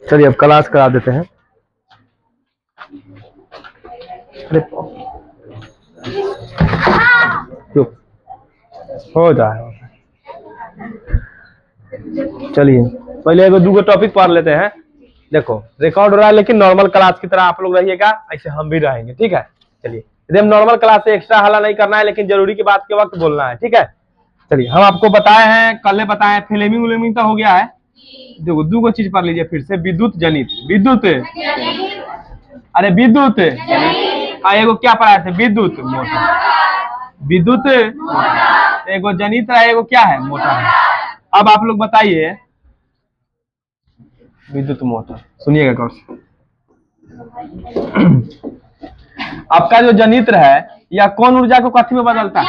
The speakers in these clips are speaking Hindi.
चलिए अब क्लास करा देते हैं। अरे चुप हो जाए। चलिए पहले एगो दूगो टॉपिक पढ़ लेते हैं। देखो रिकॉर्ड हो रहा है लेकिन नॉर्मल क्लास की तरह आप लोग रहिएगा, ऐसे हम भी रहेंगे, ठीक है। चलिए एकदम नॉर्मल क्लास से एक्स्ट्रा हल्ला नहीं करना है, लेकिन जरूरी की बात के वक्त बोलना है, ठीक है। चलिए हम आपको बताए हैं, कल बताए फ्लेमिंग उलेमिंग तो हो गया है। देखो दूगो चीज पढ़ लीजिए फिर से। विद्युत जनित, विद्युत, अरे विद्युत, हाँ एगो क्या पढ़ाए थे, विद्युत मोटर, विद्युत एगो जनित है, एगो क्या है, मोटर है। अब आप लोग बताइए विद्युत मोटर, सुनिएगा गौर से। आपका जो जनित्र है या कौन ऊर्जा को कथी में बदलता है?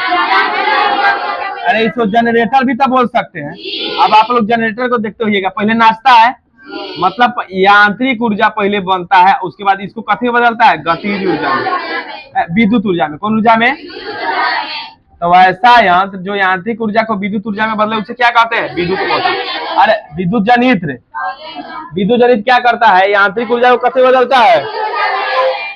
अरे इसको जनरेटर भी तो बोल सकते हैं। अब आप लोग जनरेटर को देखते होइएगा, पहले नाचता है, मतलब यांत्रिक ऊर्जा पहले बनता है, उसके बाद इसको कथी में बदलता है, गतिज ऊर्जा में, विद्युत ऊर्जा में। कौन ऊर्जा में? तो वैसा यंत्र जो यांत्रिक ऊर्जा को विद्युत ऊर्जा में बदले उसे क्या कहते हैं, विद्युत मोटर। अरे विद्युत जनित्र, विद्युत जनित्र क्या करता है, यांत्रिक ऊर्जा को कथी में बदलता है,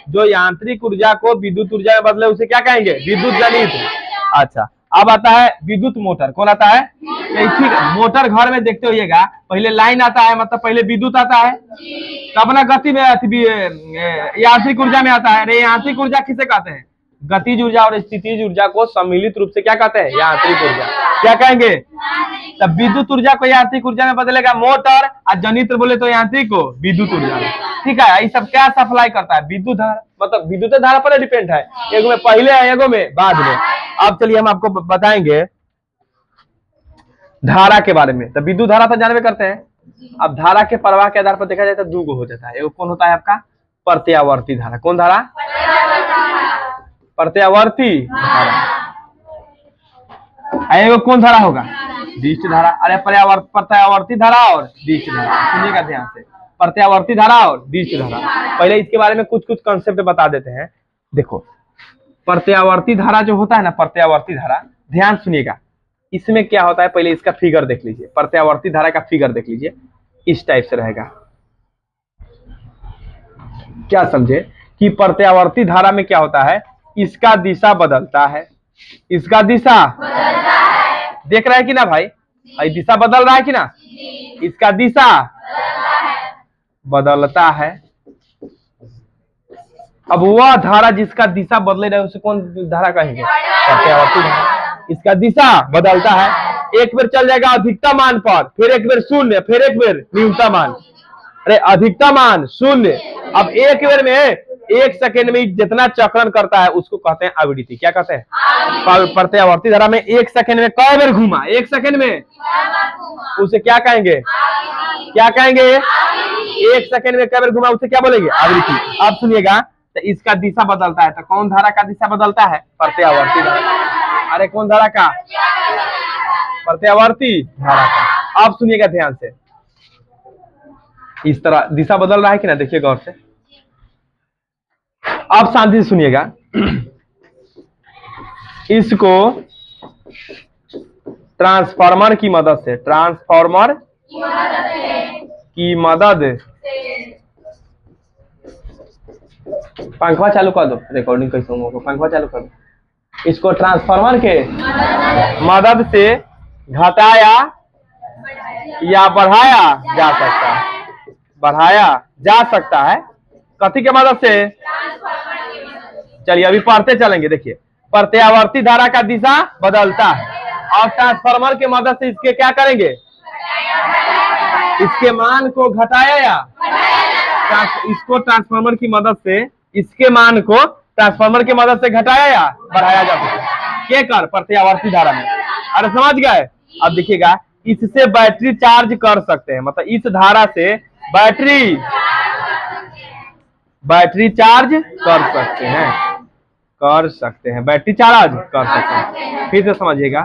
जो यांत्रिक ऊर्जा को विद्युत ऊर्जा में बदले उसे क्या कहेंगे, विद्युत जनित्र। अच्छा अब आता है विद्युत मोटर। कौन आता है? ठीक है, मोटर घर में देखते होइएगा, पहले लाइन आता है, मतलब पहले विद्युत आता है, तब ना गति में यांत्रिक ऊर्जा में आता है। अरे यांत्रिक ऊर्जा किसे कहते हैं, गतिज ऊर्जा और स्थितिज ऊर्जा को सम्मिलित रूप से क्या कहते हैं, यांत्रिक ऊर्जा। क्या कहेंगे? तब विद्युत ऊर्जा को यांत्रिक ऊर्जा में बदलेगा मोटर, और जनित्र बोले तो यांत्रिक को विद्युत ऊर्जा में, ठीक है। ये सब क्या सप्लाई करता है, विद्युत धारा, मतलब विद्युत धारा पर डिपेंड है, एगो में पहले है एगो में बाद में। अब चलिए हम आपको बताएंगे धारा के बारे में। तो विद्युत धारा तो जानवे करते हैं। अब धारा के प्रवाह के आधार पर देखा जाए तो दो गो हो जाता है। एगो कौन होता है आपका, प्रत्यावर्ती धारा। कौन धारा? प्रत्यावर्ती धारा। एगो कौन धारा होगा, दिष्ट धारा। अरे प्रत्यावर्ती धारा और दिष्ट धारा, सुनिएगा ध्यान से, प्रत्यावर्ती धारा और दिष्ट धारा। पहले इसके बारे में कुछ कुछ कंसेप्ट बता देते हैं। देखो प्रत्यावर्ती धारा जो होता है ना, प्रत्यावर्ती धारा, ध्यान सुनिएगा, इसमें क्या होता है, पहले इसका फिगर देख लीजिए। प्रत्यावर्ती धारा का फिगर देख लीजिए, इस टाइप से रहेगा। क्या समझे कि प्रत्यावर्ती धारा में क्या होता है, इसका दिशा बदलता है, इसका दिशा देख रहा है कि ना भाई, दिशा बदल रहा है कि ना, इसका दिशा बदलता है। अब वह धारा जिसका दिशा बदले रहे उसे कौन धारा कहेंगे, प्रत्यावर्ती धारा। इसका दिशा बदलता है, एक बार चल जाएगा अधिकतम मान पर, फिर एक बार शून्य, फिर एक बार न्यूनतम मान। अरे अधिकतम मान शून्य, अब एक बार में 1 सेकेंड में जितना चक्रण करता है उसको कहते हैं आवृत्ति। क्या कहते हैं? प्रत्यावर्ती धारा में 1 सेकेंड में कई बार घूमा, 1 सेकेंड में, उसे क्या कहेंगे, क्या कहेंगे, 1 सेकेंड में कई बार घूमा उसे क्या बोलेंगे, आवृत्ति। अब सुनिएगा, तो इसका दिशा बदलता है, तो कौन धारा का दिशा बदलता है, प्रत्यावर्ती धारा। अरे कौन धारा का, प्रत्यावर्ती धारा का। अब सुनिएगा ध्यान से, इस तरह दिशा बदल रहा है कि ना, देखिए गौर से। अब शांति से सुनिएगा, इसको ट्रांसफार्मर की मदद से, ट्रांसफार्मर की मदद, पंखा चालू कर दो, रिकॉर्डिंग कैसे होगा, पंखा चालू कर दो। इसको ट्रांसफार्मर के मदद से घटाया या बढ़ाया जा सकता है, बढ़ाया जा सकता है। कथी के मदद से? चलिए अभी पढ़ते चलेंगे। देखिए प्रत्यावर्ती धारा का दिशा बदलता है, और ट्रांसफार्मर के मदद से इसके क्या करेंगे, इसके मान को घटाया या, इसको ट्रांसफार्मर की मदद से, इसके मान को ट्रांसफार्मर की मदद से घटाया या बढ़ाया जा सकता है। क्या कर, प्रत्यावर्ती धारा में। अरे समझ गए? अब देखिएगा, इससे बैटरी चार्ज कर सकते हैं, मतलब इस धारा से बैटरी चार्ज कर सकते हैं, कर सकते हैं, बैटरी चार्ज कर सकते हैं। फिर से समझिएगा,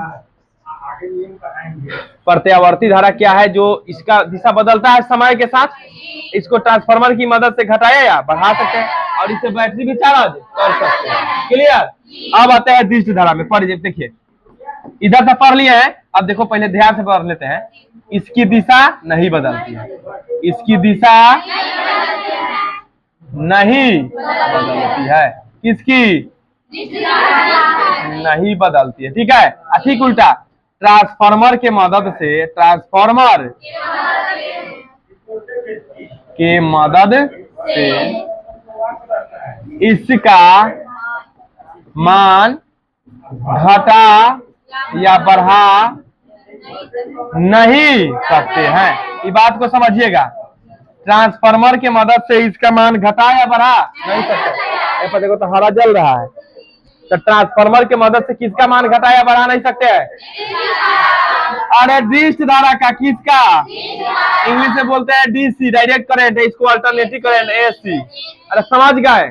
प्रत्यावर्ती धारा क्या है, जो इसका दिशा बदलता है समय के साथ, इसको ट्रांसफार्मर की मदद से घटाया या बढ़ा सकते हैं, और इससे बैटरी भी चार्ज कर सकते हैं। क्लियर? अब आते हैं दिष्ट धारा में। पर देखिए इधर से पढ़ लिए हैं, अब देखो पहले ध्यान से पढ़ लेते हैं। इसकी दिशा नहीं बदलती है, इसकी दिशा नहीं बदलती है, किसकी नहीं बदलती है, ठीक है। ठीक उल्टा, ट्रांसफार्मर के मदद से, ट्रांसफार्मर के मदद से इसका मान घटा या बढ़ा नहीं सकते हैं। ये बात को समझिएगा, ट्रांसफार्मर के मदद से इसका मान घटा या बढ़ा नहीं सकते। देखो तो हरा जल रहा है, तो ट्रांसफार्मर के मदद से किसका मान घटा या बढ़ा नहीं सकते हैं? अरे डिस्ट धारा का, किसका? इंग्लिश में बोलते हैं डीसी, डायरेक्ट करंट है, इसको अल्टरनेटिव करंट एसी। अरे समझ गए?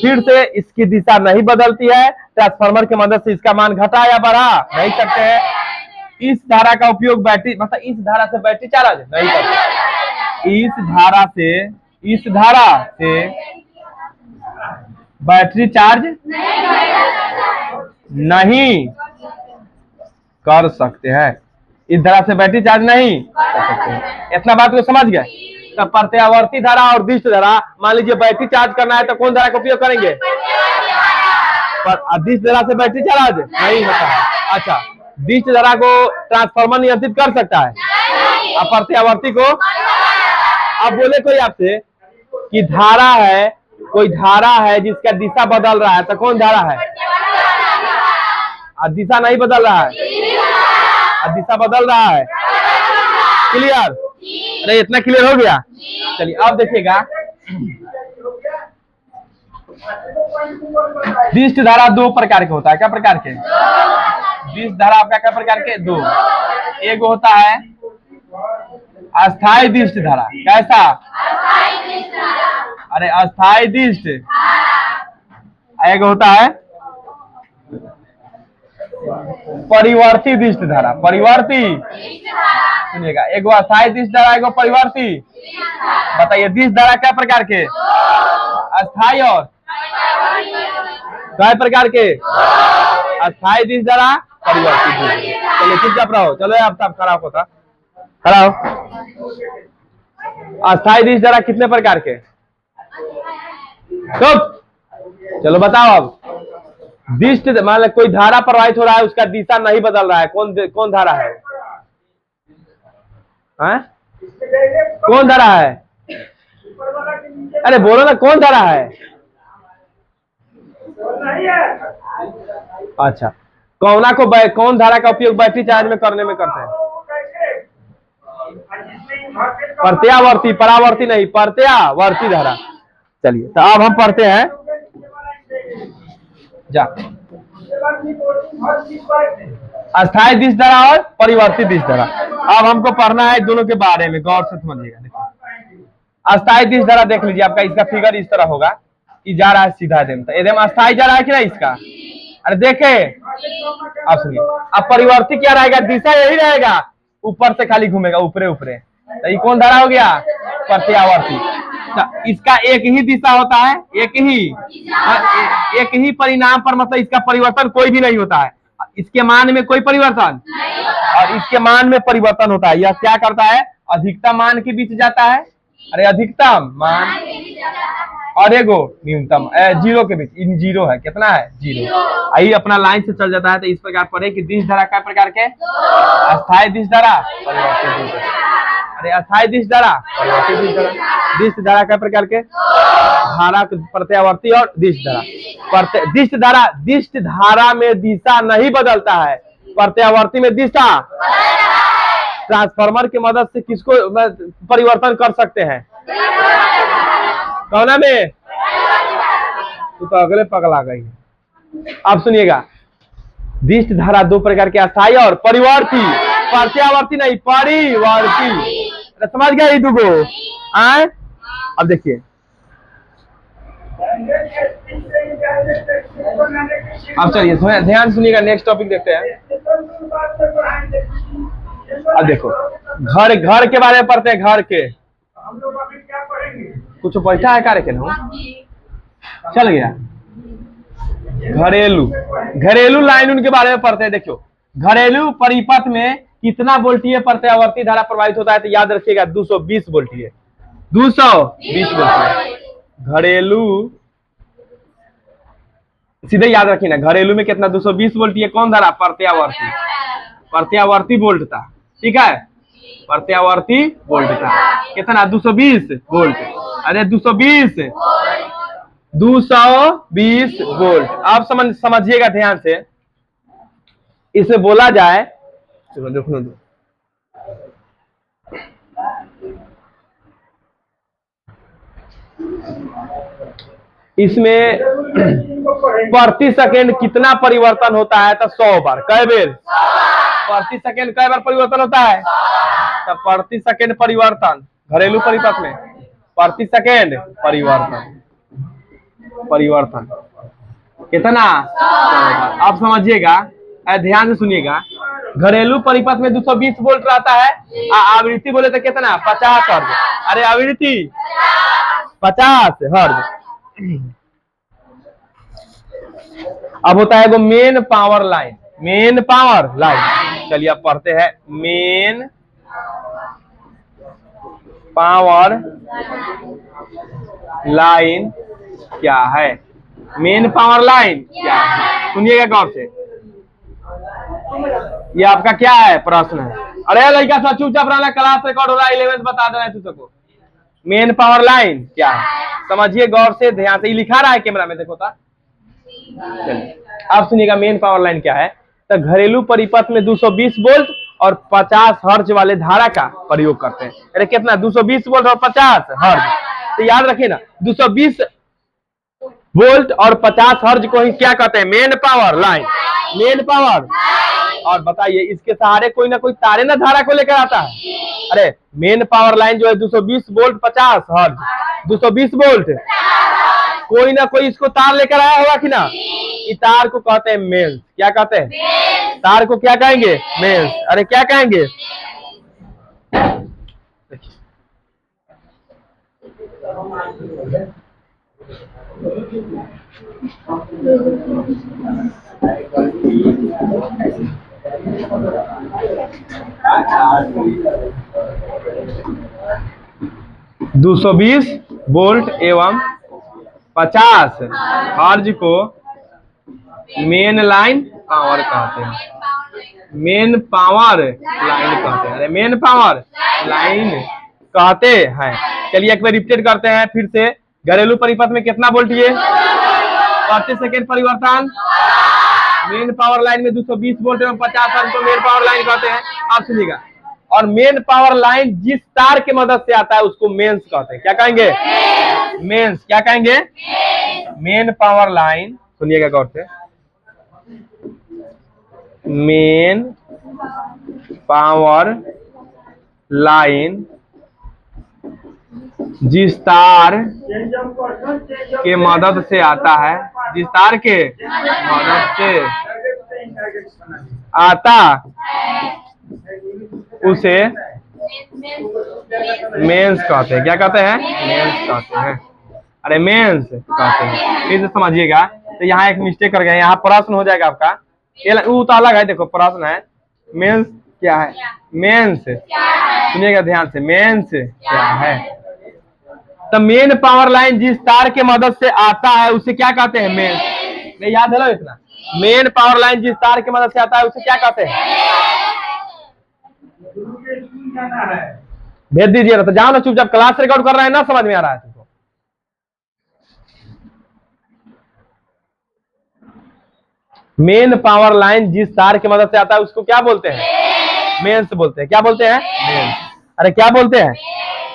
फिर से इसकी दिशा नहीं बदलती है, ट्रांसफार्मर की मदद से इसका मान घटा या बढ़ा नहीं सकते हैं। इस धारा का उपयोग बैटरी, मतलब इस धारा से बैटरी चार्ज नहीं करते, इस धारा से बैटरी चार्ज नहीं कर सकते हैं, इस धारा से बैटरी चार्ज नहीं कर सकते हैं। इतना बात को समझ गए? तो प्रत्यावर्ती धारा और दिष्ट धारा, मान लीजिए बैटरी चार्ज करना है तो कौन धारा का उपयोग करेंगे? पर दिष्ट धारा से बैटरी चार्ज नहीं होता है। अच्छा, दिष्ट धारा को ट्रांसफार्मर नियंत्रित कर सकता है, और प्रत्यावर्ती को? अब बोले कोई आपसे कि धारा है, कोई धारा है जिसका दिशा बदल रहा है, तो कौन धारा है? दिशा नहीं बदल रहा है, दिशा बदल रहा है। क्लियर? अरे इतना क्लियर हो गया? चलिए अब देखिएगा, दिष्ट धारा दो प्रकार के होता है। क्या प्रकार के? दिष्ट धारा आपका क्या प्रकार के? दो। एक होता है अस्थाई दिष्ट धारा। कैसा? अरे अस्थाई दिष्ट। एक होता है परिवर्ती दिष्ट धारा। परिवर्ती, सुनिएगा, एक अस्थाई दिष्ट धारा, एक परिवर्ती। बताइए दिष्ट धारा क्या प्रकार के? अस्थाई और क्या प्रकार के? अस्थाई दिष्ट धारा, परिवर्ती दिष्ट। चलिए चुपचाप रहो, चलो अब सब खराब होता, खड़ा हो। अस्थाई दिष्ट धारा कितने प्रकार के? चुप, चलो बताओ। अब दिष्ट, मान लो कोई धारा प्रवाहित हो रहा है, उसका दिशा नहीं बदल रहा है, कौन धारा है? कौन धारा है? अरे बोलो ना, कौन धारा है? अच्छा, कौन धारा का उपयोग बैटरी चार्ज में करने में करते हैं? प्रत्यावर्ती, परावर्ती नहीं, प्रत्यावर्ती धारा। चलिए तो अब हम पढ़ते हैं, जा अस्थाई दिष्ट धारा और परिवर्ती दिष्ट धारा। अब हमको पढ़ना है दोनों के बारे में, गौर से समझिएगा। देखो, अस्थाई दिष्ट धारा देख लीजिए, आपका इसका फिगर इस तरह होगा कि जा रहा है सीधा एकदम अस्थाई जा रहा है कि नहीं इसका? अरे देखे, आप सुनिए। अब परिवर्ती क्या रहेगा? दिशा यही रहेगा, ऊपर से खाली घूमेगा, ऊपरे ऊपरे। तो ये कौन धारा हो गया? प्रत्यावर्ती। इसका एक ही दिशा होता है, एक ही परिणाम पर, मतलब इसका परिवर्तन कोई भी नहीं होता है, इसके मान में कोई परिवर्तन, और इसके मान में परिवर्तन होता है। यह क्या करता है? अधिकतम मान के बीच जाता है, अरे अधिकतम मान और एगो न्यूनतम जीरो के बीच। इन जीरो है, कितना है? जीरो। आई अपना लाइन से चल जाता है। तो इस प्रकार पढ़े कि दिष्ट धारा क्या प्रकार के? अस्थाई दिष्ट धारा, परिवर्ती दिष्ट धारा। अरे अस्थाई दिष्ट धारा, परिवर्ती दिष्ट धारा। दिष्ट धारा क्या प्रकार के? धारा प्रत्यावर्ती और दिष्ट धारा। दिष्ट धारा में दिशा नहीं बदलता है, प्रत्यावर्ती में दिशा। ट्रांसफार्मर की मदद से किसको परिवर्तन कर सकते हैं? कौना में? तो अगले पगला गई। अब सुनिएगा, दिष्ट धारा दो प्रकार के, अस्थाई और परिवर्ती। प्रत्यावर्ती नहीं, परिवर्ती। समझ गया ये दुगो? अब देखिए, अब चलिए ध्यान सुनिएगा, नेक्स्ट टॉपिक देखते हैं। अब देखो, घर के बारे में पढ़ते हैं। घर के हम लोग अभी क्या पढ़ेंगे? कुछ बैठा है कार्य के ना, चल गया। घरेलू लाइन उनके बारे में पढ़ते हैं। देखो, घरेलू परिपथ में कितना वोल्टीय प्रत्यावर्ती धारा प्रवाहित होता है? तो याद रखिएगा 220 वोल्टीय, 220 वोल्टीय। घरेलू, सीधे याद रखिए ना, घरेलू में कितना 220 वोल्टीय कौन धारा? प्रत्यावर्ती, प्रत्यावर्ती वोल्ट था, ठीक है, प्रत्यावर्ती वोल्ट था। कितना? 220 वोल्ट। अरे 220 वोल्ट। आप समझिएगा ध्यान से, इसे बोला जाए, देखो इसमें प्रति सेकेंड कितना परिवर्तन होता है? तो 100 बार। कई बेर? प्रति सेकेंड कई बार परिवर्तन होता है? तो प्रति सेकेंड परिवर्तन घरेलू परिपथ में, प्रति सेकेंड परिवर्तन कितना? आप समझिएगा, ध्यान से सुनिएगा। घरेलू परिपथ में 220 वोल्ट रहता है, आवृत्ति बोले तो कितना? 50 हर्ट्ज। अरे आवृत्ति 50 हर्ट्ज। अब होता है वो main power line, main power line. चलिए अब पढ़ते हैं, मेन पावर लाइन क्या है? मेन पावर लाइन क्या है? सुनिएगा गौर से, ये आपका क्या है? प्रश्न है। अरे लड़का सा चुपचाप रहना, क्लास रिकॉर्ड हो रहा है, 11th बता देना है तू सबको। मेन पावर लाइन क्या है? समझिए गौर से, ध्यान से। लिखा रहा है कैमरा में, देखो था। चलिए आप सुनिएगा, मेन पावर लाइन क्या है? तो घरेलू परिपथ में 220 वोल्ट और 50 हर्ट्ज वाले धारा का प्रयोग करते हैं। अरे कितना? 220 वोल्ट और 50 हर्ट्ज। तो याद रखिए ना, 220 वोल्ट और 50 हर्ट्ज को ही क्या कहते हैं? Main power line, main power. और बताइए, इसके सहारे कोई ना कोई तारे ना धारा को लेकर आता है। अरे मेन पावर लाइन जो है 220 वोल्ट 50 हर्ट्ज, 220 वोल्ट, कोई ना कोई इसको तार लेकर आया होगा कि ना? इस तार को कहते हैं मेंस। क्या कहते हैं? तार को क्या कहेंगे? मेंस। अरे क्या कहेंगे? 220 वोल्ट एवं 50 हर्ट्ज को मेन लाइन पावर कहते हैं, मेन पावर लाइन कहते हैं। अरे मेन पावर लाइन कहते हैं। चलिए एक बार रिपीट करते हैं फिर से। घरेलू परिपथ में कितना वोल्टीय? प्रति सेकेंड परिवर्तन। मेन पावर लाइन में 220 वोल्ट एवं 50 हर्ट्ज को मेन पावर लाइन कहते हैं। आप सुनिएगा, और मेन पावर लाइन जिस तार के मदद से आता है उसको मेंस कहते हैं। क्या कहेंगे? मेंस। क्या कहेंगे? Main power line. सुनिएगा गौर से, मेन पावर लाइन जिस तार के मदद से आता है, जिस तार के मदद से आता उसे मेंस कहते हैं। क्या कहते हैं? मेंस कहते हैं। अरे मेंस कहते हैं। फिर से समझिएगा, तो यहाँ एक मिस्टेक कर गए, यहाँ प्रश्न हो जाएगा आपका। वो तो अलग है, देखो प्रश्न है। मेंस क्या है? मेंस, सुनिएगा ध्यान से, मेंस क्या है? तो मेन पावर लाइन जिस तार के मदद से आता है उसे क्या कहते हैं? मेंस। नहीं याद है लो इतना? मेन पावर लाइन जिस तार के मदद से आता है उसे क्या कहते हैं? भेज दीजिए ना, तो जाओ ना चुपचाप, क्लास रिकॉर्ड कर रहे हैं ना, समझ में आ रहा है तुमको? मेन पावर लाइन जिस तार की मदद से आता है उसको क्या बोलते हैं? मेंस बोलते हैं। क्या बोलते हैं? मेंस। अरे क्या बोलते हैं?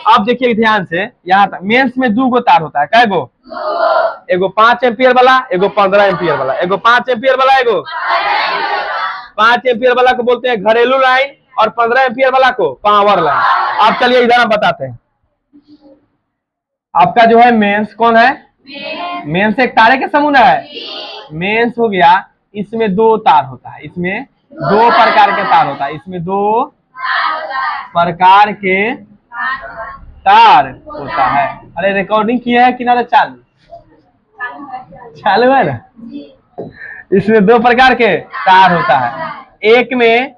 आप देखिए ध्यान से, यहाँ तक मेंस में 2 गो तार होता है। कै गो? एगो 5 एम्पियर वाला, एगो 15 एम्पियर वाला। एगो 5 एम्पियर वाला, एगो 5 एम्पियर वाला को बोलते हैं घरेलू लाइन, और 15 एम्पियर वाला को पावर लाइन। आप चलिए इधर हम बताते हैं। आपका जो है मेंस कौन है? मेंस एक तारे के समूह है। मेंस हो गया, इसमें 2 तार होता है, इसमें 2 प्रकार के तार होता है, इसमें 2 प्रकार के तार होता है। अरे रिकॉर्डिंग किया है कि ना? चालू चालू है ना? इसमें 2 प्रकार के तार होता है। एक में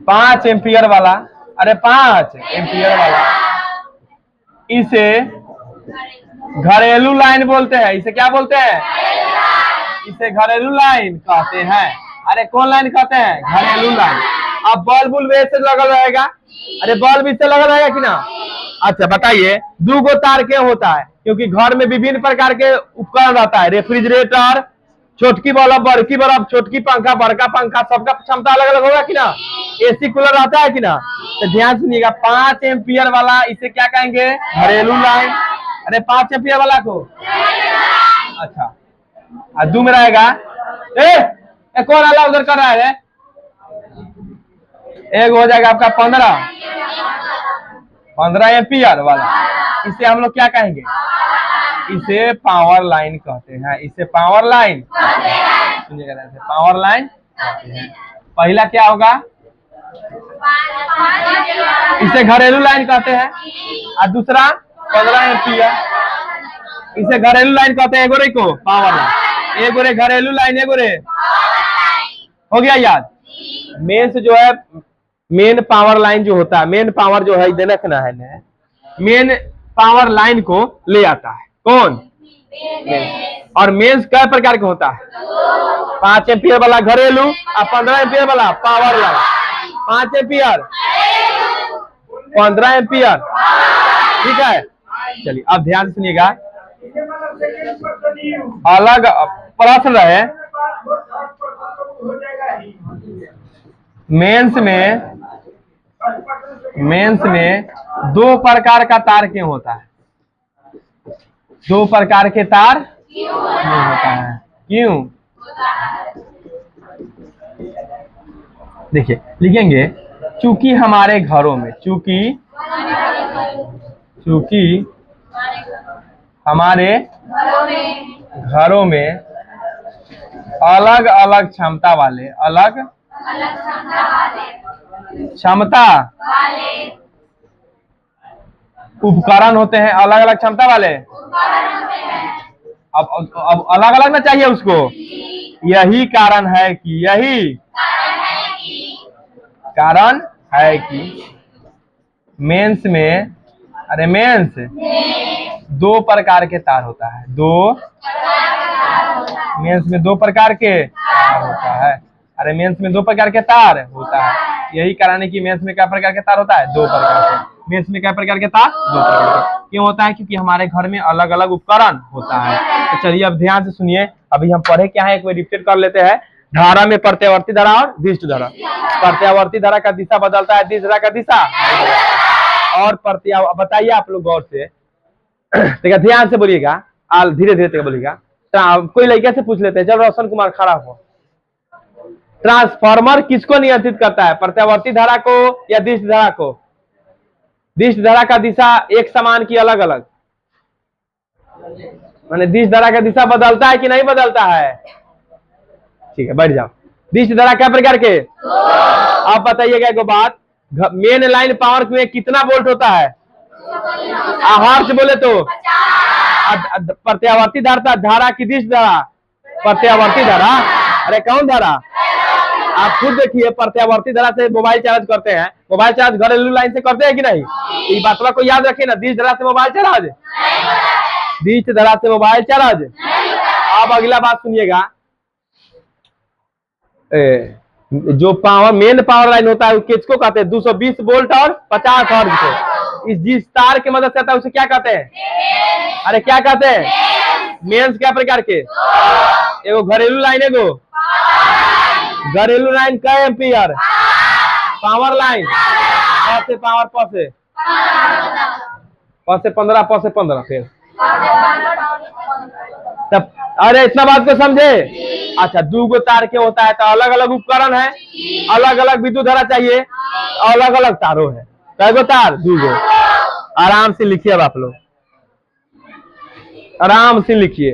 5 एम्पियर वाला, अरे 5 एम्पियर वाला, इसे घरेलू लाइन बोलते हैं। इसे क्या बोलते हैं? इसे घरेलू लाइन कहते हैं। अरे कौन लाइन कहते हैं? घरेलू लाइन। अब बल्ब से लगा रहेगा, अरे बल्ब इससे लगा रहेगा कि ना? अच्छा बताइए, 2 गो तार क्यों होता है? क्योंकि घर में विभिन्न प्रकार के उपकरण रहता है, रेफ्रिजरेटर, छोटकी बल्ब, बड़की बल्ब, छोटकी पंखा, बड़का पंखा, सबका क्षमता अलग अलग होगा कि ना? एसी कूलर रहता है कि ना? तो ध्यान सुनिएगा, 5 एम्पियर वाला इसे क्या कहेंगे? घरेलू लाइन। अरे 5 एम्पियर वाला को, अच्छा, और 2 में रहेगा, कौन अल्लाह उधर कर रहा है? एक हो जाएगा आपका 15 एम्पियर वाला, इसे हम लोग क्या कहेंगे? इसे पावर लाइन कहते हैं। इसे पावर लाइन सुनिएगा, पावर लाइन कहते हैं। पहला क्या होगा? इसे घरेलू लाइन कहते हैं, और दूसरा 15 एम्पियर, इसे घरेलू लाइन कहते हैं। एगोरे को पावर लाइन, एगोरे घरेलू लाइन, एगोरे हो गया याद। मेन जो है, मेन पावर लाइन जो होता है, मेन पावर जो है इधर रखना है, मेन पावर लाइन को ले आता है कौन? और मेंस कई प्रकार का होता है? 5 एम्पियर वाला घरेलू और 15 एम्पियर वाला पावर लाइन। 5 एम्पियर, 15 एम्पियर, ठीक है। चलिए अब ध्यान सुनिएगा, अलग प्रश्न रहे। मेंस में 2 प्रकार का तार क्यों होता है? 2 प्रकार के तार क्यों होता है? क्यों? देखिए लिखेंगे, चूंकि हमारे घरों में, चूंकि हमारे घरों में अलग अलग क्षमता वाले, अलग क्षमता उपकरण होते हैं, अलग अलग क्षमता वाले। अब अलग अलग ना चाहिए उसको। यही कारण है कि मेंस में, अरे मेंस 2 प्रकार के तार होता है। मेंस में 2 प्रकार के तार होता है। अरे मेंस में 2 प्रकार के तार होता है। यही कारण है कि मेंस में क्या प्रकार के तार होता है? 2 प्रकार के। मेंस में क्या प्रकार के तार? 2 प्रकार के। क्यों होता है? क्योंकि हमारे घर में अलग अलग उपकरण होता है। तो चलिए अब ध्यान से सुनिए, अभी हम पढ़े क्या है एक बार रिपीट कर लेते हैं। धारा में प्रत्यावर्ती धारा और दिष्ट धारा। प्रत्यावर्ती धारा का दिशा बदलता है, दिष्ट धारा का दिशा, और बताइए आप लोग गौर से, ध्यान से बोलिएगा, धीरे धीरे बोलिएगा। कोई लड़के से पूछ लेते हैं, चल रोशन कुमार खड़ा हो। ट्रांसफार्मर किसको नियंत्रित करता है? प्रत्यावर्ती धारा को या दिष्ट धारा को? दिष्ट धारा का दिशा एक समान की अलग अलग? माने दिष्ट धारा का दिशा बदलता है कि नहीं बदलता है? ठीक है, बैठ जाओ। दिष्ट धारा क्या प्रकार के? आप बताइएगा एक बात, मेन लाइन पावर में कितना वोल्ट होता है? हर्ट्ज बोले तो प्रत्यावर्ती धारा की दिष्ट धारा? प्रत्यावर्ती धारा। अरे कौन धारा? आप खुद देखिए, प्रत्यावर्ती धारा से मोबाइल चार्ज करते हैं। मोबाइल चार्ज घरेलू लाइन से करते हैं कि नहीं? ये बातवा को याद रखिए ना, दिष्ट धारा से मोबाइल चार्ज, दिष्ट धारा से मोबाइल चार्ज। अब अगला बात सुनिएगा, जो पावर मेन पावर लाइन होता है किसको कहते हैं? 220 वोल्ट और 50 हर्ट्ज को। इस जिस तार की मदद से आता है उसे क्या कहते हैं? अरे क्या कहते हैं? मेंस क्या प्रकार के? एगो घरेलू लाइन, एगो घरेलू लाइन का एम्पियर, पावर लाइन से पावर प से 15 फिर तब। अरे इतना बात को समझे? अच्छा, 2 गो तार के होता है तो अलग अलग उपकरण है, अलग अलग विद्युत धारा चाहिए, अलग अलग तारों है। कै गो तार? 2 गो। आराम से लिखिए, अब आप लोग आराम से लिखिए।